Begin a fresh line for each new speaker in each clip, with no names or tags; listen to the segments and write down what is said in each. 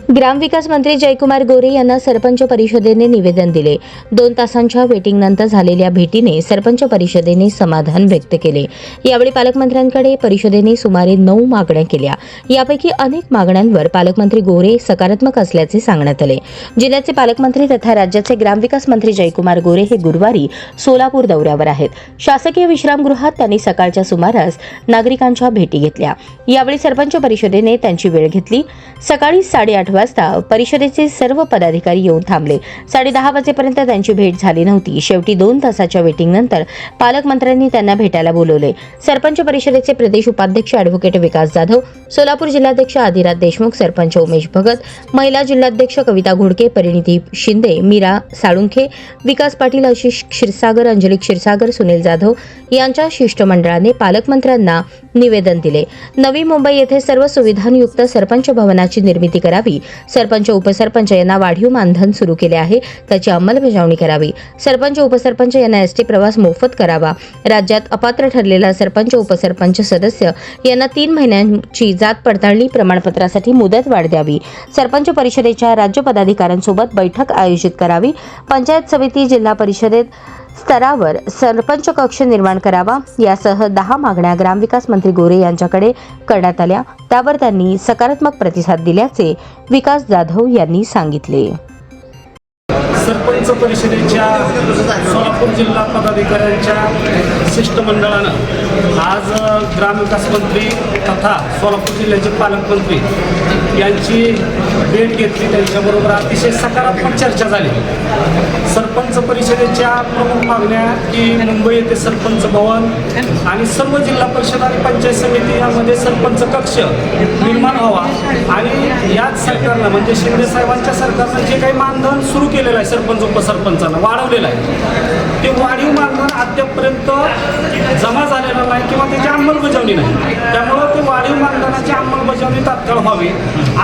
ग्रामविकास मंत्री जयकुमार गोरे यांना सरपंच परिषदेने निवेदन दिले। 2 तासांच्या वेटिंगनंतर झालेल्या भेटीने सरपंच परिषदेने समाधान व्यक्त केले। यावेळी पालकमंत्र्यांकडे परिषदेने सुमारे 9 मागण्या केल्या। यापैकी अनेक मागण्यांवर पालकमंत्री गोरे सकारात्मक असल्याचे सांगण्यात आले। जिल्ह्याचे पालकमंत्री तथा राज्याचे ग्रामविकास मंत्री जयकुमार गोरे हे गुरुवारी सोलापूर दौऱ्यावर आहेत। शासकीय विश्रामगृहात त्यांनी सकाळच्या सुमारास नागरिकांच्या भेटी घेतल्या। यावेळी सरपंच परिषदेने त्यांची वेळ घेतली। सकाळी 8:30 वाजता परिषदेचे सर्व पदाधिकारी येऊन थांबले। 10:30 वाजेपर्यंत त्यांची भेट झाली नव्हती। शेवटी 2 तासाच्या वेटिंगनंतर पालकमंत्र्यांनी त्यांना भेटायला बोलवले। सरपंच परिषदेचे प्रदेश उपाध्यक्ष ॲडव्होकेट विकास जाधव, सोलापूर जिल्हाध्यक्ष आदिराज देशमुख, सरपंच उमेश भगत, महिला जिल्हाध्यक्ष कविता घोडके, परिणिती शिंदे, मीरा साळुंखे, विकास पाटील, आशिष क्षीरसागर, अंजली क्षीरसागर, सुनील जाधव यांच्या शिष्टमंडळाने पालकमंत्र्यांना निवेदन दिले। नवी मुंबई येथे सर्व सुविधांयुक्त सरपंच भवनाची निर्मिती करावी। सरपंच उपसरपंच यांना वाढीव मानधन सुरू केले आहे, त्याची अंमलबजावणी करावी। सरपंच उपसरपंच यांना एसटी प्रवास मोफत करावा। राज्यात अपात्र ठरलेला सरपंच उपसरपंच सदस्य यांना 3 महिन्यांची जात पडताळणी प्रमाणपत्रासाठी मुदत वाढ द्यावी। सरपंच परिषदेच्या राज्य पदाधिकाऱ्यांसोबत बैठक आयोजित करावी। पंचायत समिती, जिल्हा परिषदेत स्तरावर सरपंच कक्ष निर्माण करावा। यासह 10 मागण्या ग्रामविकास मंत्री गोरे यांच्याकडे करण्यात आल्या। त्यावर त्यांनी सकारात्मक प्रतिसाद दिल्याचे विकास जाधव यांनी सांगितले।
सरपंच परिषदेच्या सोलापूर जिल्हा पदाधिकाऱ्यांच्या शिष्टमंडळानं आज ग्रामविकास मंत्री तथा सोलापूर जिल्ह्याचे पालकमंत्री यांची भेट घेतली। त्यांच्याबरोबर अतिशय सकारात्मक चर्चा झाली। सरपंच परिषदेच्या प्रमुख मागण्या की मुंबई येथे सरपंच भवन आणि सर्व जिल्हा परिषद आणि पंचायत समिती यामध्ये सरपंच कक्ष निर्माण व्हावा आणि याच सरकारनं म्हणजे शिंदे साहेबांच्या सरकारनं जे काही मानधन सुरू केलेलं आहे सरपंच उपसरपंचांना वाढवलेलं आहे, ते वाढीव मानधन अद्यापपर्यंत जमा झालेलं नाही किंवा त्याची अंमलबजावणी नाही। त्यामुळं ते वाढीव मानधनाची अंमलबजावणी तात्काळ व्हावी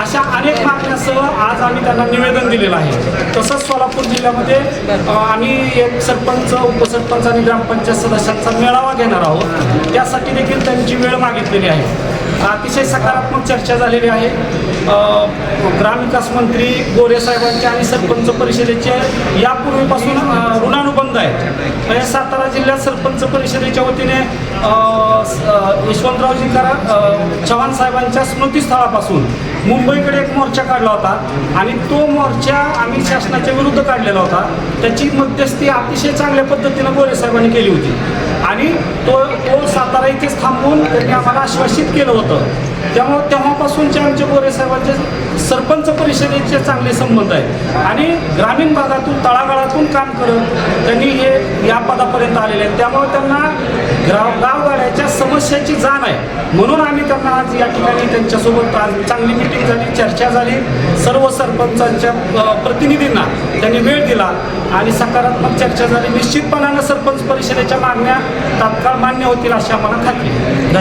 अशा अनेक मागण्यासह आज आम्ही त्यांना निवेदन दिलेलं आहे। तसंच सोलापूर जिल्ह्यामध्ये आम्ही एक सरपंच उपसरपंच आणि ग्रामपंचायत सदस्यांचा मेळावा घेणार आहोत। त्यासाठी देखील त्यांची वेळ मागितलेली आहे। अतिशय सकारात्मक चर्चा झालेली आहे। ग्रामविकास मंत्री गोरे साहेबांचे आणि सरपंच परिषदेचे यापूर्वीपासून ऋणानुबंध आहेत। सातारा जिल्ह्यात सरपंच परिषदेच्या वतीने यशवंतरावजी चव्हाण साहेबांच्या स्मृतीस्थळापासून मुंबईकडे एक मोर्चा काढला होता आणि तो मोर्चा आम्ही शासनाच्या विरुद्ध काढलेला होता। त्याची मध्यस्थी अतिशय चांगल्या पद्धतीनं गोरे साहेबांनी केली होती आणि तो सातारा इथेच थांबवून त्यांनी आम्हाला आश्वासित केलं होतं। त्यामुळे तेव्हापासूनचे आमचे गोरे साहेबांचे सरपंच परिषदेचे चांगले संबंध आहेत आणि ग्रामीण भागातून तळागाळातून काम करत त्यांनी हे या पदापर्यंत आलेले आहेत। त्यामुळे त्यांना गावगाड्याच्या समस्याची जाण आहे, म्हणून आम्ही त्यांना आज या ठिकाणी त्यांच्यासोबत आज चांगली मीटिंग झाली, चर्चा झाली। सर्व सरपंचांच्या प्रतिनिधींना त्यांनी वेळ दिला आणि सकारात्मक चर्चा झाली। निश्चितपणानं सरपंच परिषदेच्या मागण्या तात्काळ मान्य होतील अशी आम्हाला खात्री आहे।